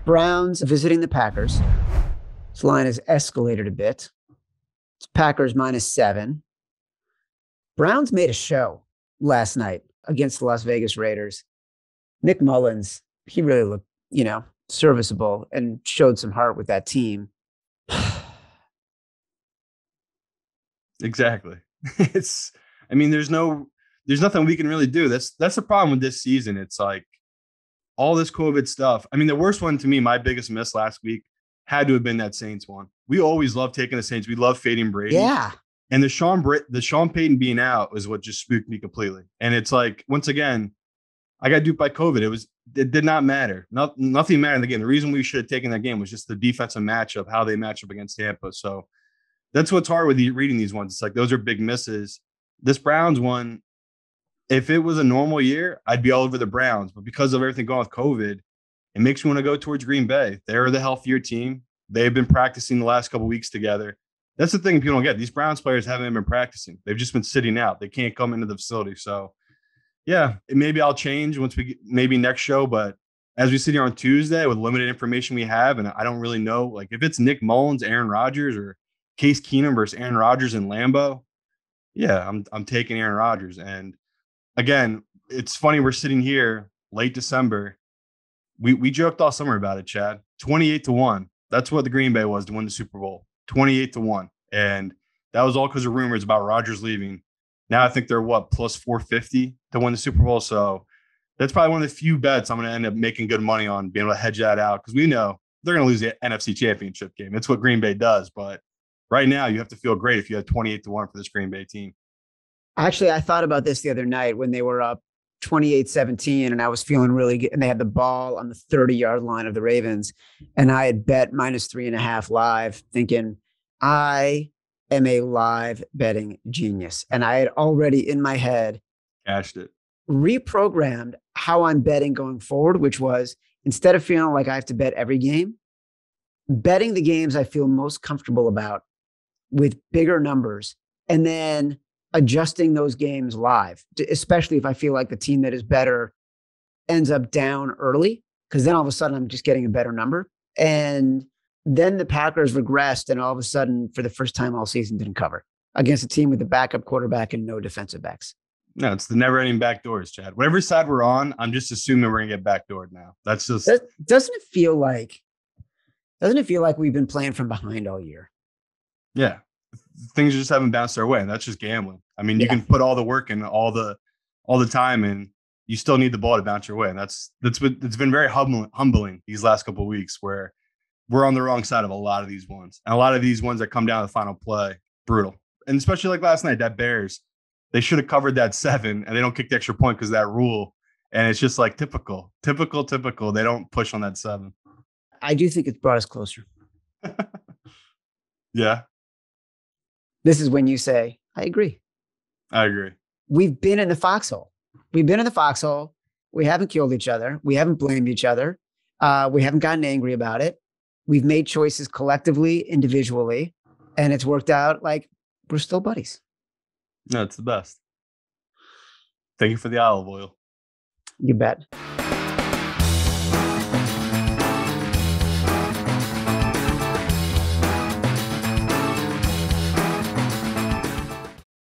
Browns visiting the Packers. This line has escalated a bit. It's Packers -7. Browns made a show last night against the Las Vegas Raiders. Nick Mullins, he really looked, serviceable and showed some heart with that team. Exactly. There's nothing we can really do. That's the problem with this season. It's like all this COVID stuff. I mean, the worst one to me, my biggest miss last week had to have been that Saints one. We always love taking the Saints. We love fading Brady. Yeah. And the Sean Payton being out was what just spooked me completely. And it's like, once again, I got duped by COVID. It did not matter. Nothing mattered in the game. The reason we should have taken that game was just the defensive matchup, how they match up against Tampa. So that's what's hard with reading these ones. It's like those are big misses. This Browns one, if it was a normal year, I'd be all over the Browns. But because of everything going with COVID, it makes me want to go towards Green Bay. They're the healthier team. They've been practicing the last couple of weeks together. That's the thing people don't get. These Browns players haven't been practicing. They've just been sitting out. They can't come into the facility. So, yeah, maybe I'll change once maybe next show. But as we sit here on Tuesday with limited information we have, and I don't really know, like if it's Nick Mullins, Aaron Rodgers, or Case Keenum versus Aaron Rodgers in Lambeau, yeah, I'm taking Aaron Rodgers. And again, it's funny we're sitting here late December. We joked all summer about it, Chad. 28-1. That's what the Green Bay was to win the Super Bowl. 28-1. And that was all because of rumors about Rodgers leaving. Now I think they're plus 450 to win the Super Bowl. So that's probably one of the few bets I'm going to end up making good money on, being able to hedge that out, because we know they're going to lose the NFC Championship game. It's what Green Bay does. But right now you have to feel great if you had 28-1 for this Green Bay team. Actually, I thought about this the other night when they were up 28-17 and I was feeling really good. And they had the ball on the 30-yard line of the Ravens. And I had bet -3.5 live, thinking I am a live betting genius. And I had already in my head cashed it, reprogrammed how I'm betting going forward, which was, instead of feeling like I have to bet every game, betting the games I feel most comfortable about with bigger numbers, and then adjusting those games live, especially if I feel like the team that is better ends up down early, because then all of a sudden I'm just getting a better number. And then the Packers regressed, and all of a sudden, for the first time all season, didn't cover against a team with a backup quarterback and no defensive backs. No, it's the never-ending backdoors, Chad. Whatever side we're on, I'm just assuming we're going to get backdoored now. That's just... Doesn't it feel like we've been playing from behind all year? Yeah. Things just haven't bounced our way, and that's just gambling. I mean, you can put all the work in, all the time, and you still need the ball to bounce your way. And it's been very humbling these last couple of weeks, where we're on the wrong side of a lot of these ones. And a lot of these ones that come down to the final play, brutal. And especially like last night, that Bears, they should have covered that 7, and they don't kick the extra point because of that rule. And it's just like typical. They don't push on that 7. I do think it's brought us closer. Yeah. This is when you say, I agree. I agree. We've been in the foxhole. We haven't killed each other. We haven't blamed each other. We haven't gotten angry about it. We've made choices collectively, individually, and it's worked out like we're still buddies. No, it's the best. Thank you for the olive oil. You bet.